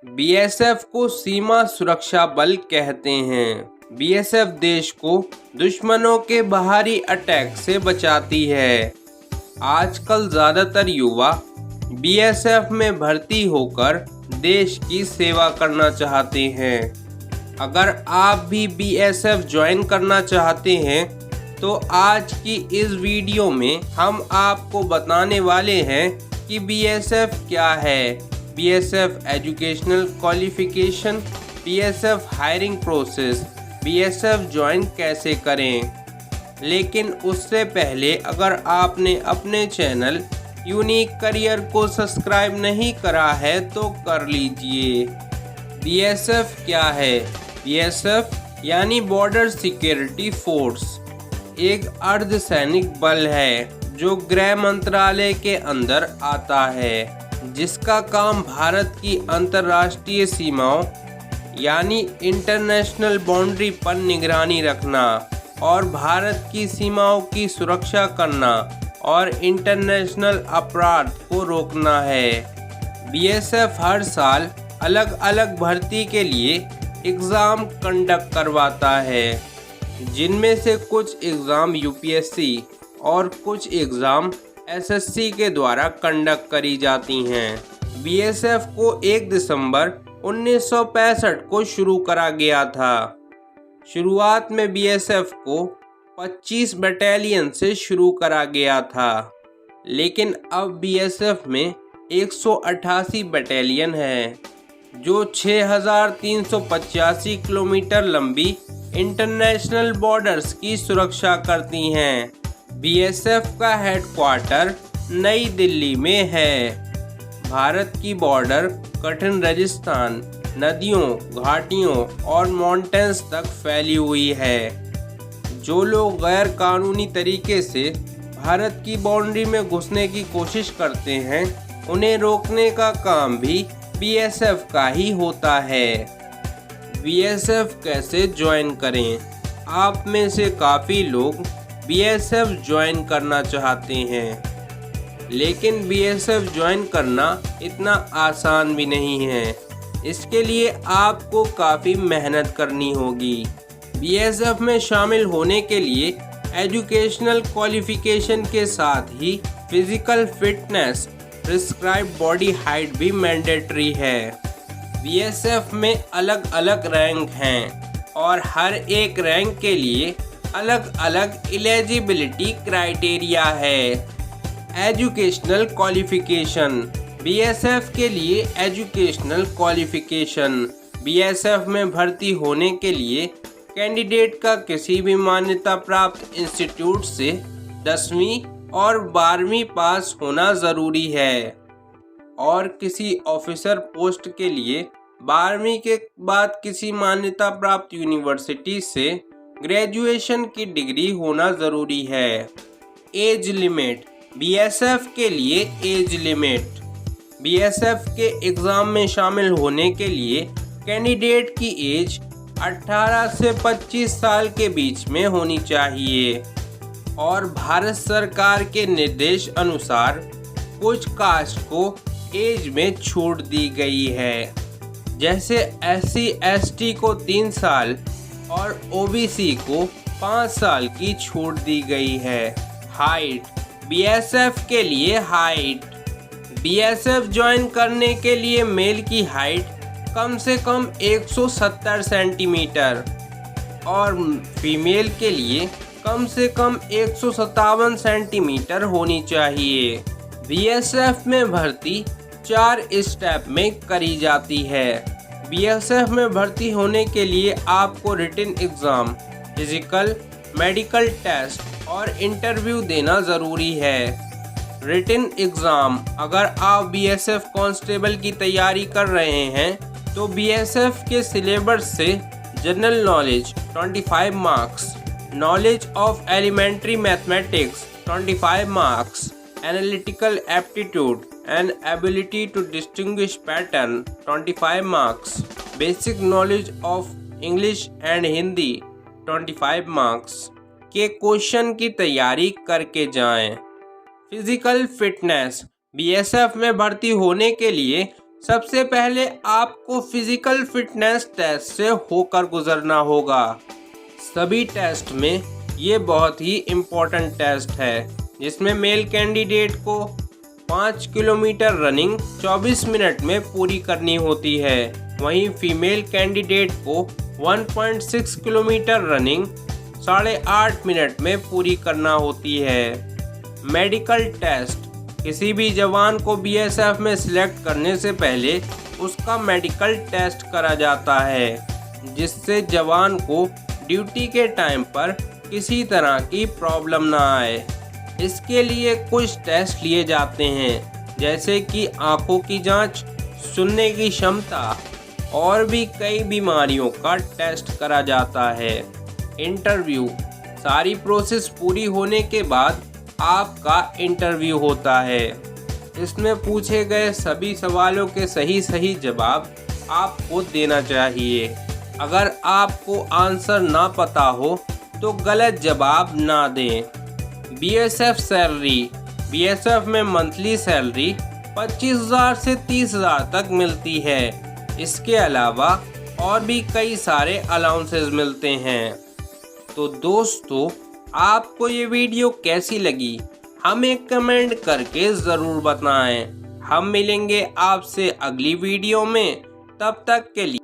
BSF को सीमा सुरक्षा बल कहते हैं। बीएसएफ देश को दुश्मनों के बाहरी अटैक से बचाती है। आजकल ज़्यादातर युवा बीएसएफ में भर्ती होकर देश की सेवा करना चाहते हैं। अगर आप भी बीएसएफ ज्वाइन करना चाहते हैं तो आज की इस वीडियो में हम आपको बताने वाले हैं कि बीएसएफ क्या है, BSF educational qualification, BSF hiring process, BSF join कैसे करें। लेकिन उससे पहले अगर आपने अपने चैनल यूनिक करियर को सब्सक्राइब नहीं करा है तो कर लीजिए। बीएसएफ क्या है? बीएसएफ यानी बॉर्डर सिक्योरिटी फोर्स एक अर्धसैनिक बल है जो गृह मंत्रालय के अंदर आता है, जिसका काम भारत की अंतर्राष्ट्रीय सीमाओं यानी इंटरनेशनल बाउंड्री पर निगरानी रखना और भारत की सीमाओं की सुरक्षा करना और इंटरनेशनल अपराध को रोकना है। बीएसएफ हर साल अलग अलग भर्ती के लिए एग्ज़ाम कंडक्ट करवाता है, जिनमें से कुछ एग्ज़ाम यूपीएससी और कुछ एग्ज़ाम एसएससी के द्वारा कंडक्ट करी जाती हैं। बीएसएफ को 1 दिसंबर 1965 को शुरू करा गया था। शुरुआत में बीएसएफ को 25 बटालियन से शुरू करा गया था, लेकिन अब बीएसएफ में 188 बटालियन है जो 6385 किलोमीटर लंबी इंटरनेशनल बॉर्डर्स की सुरक्षा करती हैं। बीएसएफ का हेडक्वार्टर नई दिल्ली में है। भारत की बॉर्डर कठिन रेगिस्तान, नदियों, घाटियों और माउंटेन्स तक फैली हुई है। जो लोग गैर कानूनी तरीके से भारत की बाउंड्री में घुसने की कोशिश करते हैं, उन्हें रोकने का काम भी बीएसएफ का ही होता है। बीएसएफ कैसे ज्वाइन करें? आप में से काफ़ी लोग बीएसएफ ज्वाइन करना चाहते हैं, लेकिन बीएसएफ ज्वाइन करना इतना आसान भी नहीं है। इसके लिए आपको काफ़ी मेहनत करनी होगी। बीएसएफ में शामिल होने के लिए एजुकेशनल क्वालिफिकेशन के साथ ही physical fitness, prescribed body height भी मैंडेटरी है। बीएसएफ में अलग अलग रैंक हैं और हर एक रैंक के लिए अलग अलग एलिजिबिलिटी क्राइटेरिया है। Educational qualification. बीएसएफ के लिए एजुकेशनल क्वालिफिकेशन। बीएसएफ में भर्ती होने के लिए कैंडिडेट का किसी भी मान्यता प्राप्त इंस्टीट्यूट से 10वीं और 12वीं पास होना ज़रूरी है और किसी ऑफिसर पोस्ट के लिए 12वीं के बाद किसी मान्यता प्राप्त यूनिवर्सिटी से ग्रेजुएशन की डिग्री होना ज़रूरी है। Age limit. बीएसएफ के लिए एज लिमिट। बीएसएफ के एग्ज़ाम में शामिल होने के लिए कैंडिडेट की एज 18 से 25 साल के बीच में होनी चाहिए और भारत सरकार के निर्देश अनुसार कुछ कास्ट को एज में छूट दी गई है, जैसे एससी एसटी को 3 साल और ओबीसी को 5 साल की छूट दी गई है। हाइट। बीएसएफ के लिए हाइट। बीएसएफ ज्वाइन करने के लिए मेल की हाइट कम से कम 170 सेंटीमीटर और फीमेल के लिए कम से कम 157 सेंटीमीटर होनी चाहिए। बीएसएफ में भर्ती 4 स्टेप में करी जाती है। बीएसएफ में भर्ती होने के लिए आपको written exam, physical, medical test और इंटरव्यू देना ज़रूरी है। Written exam. अगर आप बीएसएफ कांस्टेबल की तैयारी कर रहे हैं तो बीएसएफ के सिलेबस से general knowledge 25 marks, knowledge of elementary mathematics 25 marks, analytical aptitude and ability to distinguish pattern 25 marks, basic knowledge of English and Hindi 25 marks के क्वेश्चन की तैयारी करके जाएं। Physical fitness. बीएसएफ में भर्ती होने के लिए सबसे पहले आपको फिजिकल फिटनेस टेस्ट से होकर गुजरना होगा। सभी टेस्ट में ये बहुत ही इम्पोर्टेंट टेस्ट है, जिसमें मेल कैंडिडेट को 5 किलोमीटर रनिंग 24 मिनट में पूरी करनी होती है। वहीं फीमेल कैंडिडेट को 1.6 किलोमीटर रनिंग 8.5 मिनट में पूरी करना होती है। मेडिकल टेस्ट: किसी भी जवान को बीएसएफ में सिलेक्ट करने से पहले उसका मेडिकल टेस्ट करा जाता है, जिससे जवान को ड्यूटी के टाइम पर किसी तरह की प्रॉब्लम ना आए। इसके लिए कुछ टेस्ट लिए जाते हैं, जैसे कि आंखों की जांच, सुनने की क्षमता और भी कई बीमारियों का टेस्ट करा जाता है। इंटरव्यू: सारी प्रोसेस पूरी होने के बाद आपका इंटरव्यू होता है। इसमें पूछे गए सभी सवालों के सही जवाब आपको देना चाहिए। अगर आपको आंसर ना पता हो तो गलत जवाब ना दें। बीएसएफ सैलरी: बीएसएफ में मंथली सैलरी 25,000 से 30,000 तक मिलती है। इसके अलावा और भी कई सारे अलाउंसेस मिलते हैं। तो दोस्तों, आपको ये वीडियो कैसी लगी हमें कमेंट करके ज़रूर बताएं। हम मिलेंगे आपसे अगली वीडियो में, तब तक के लिए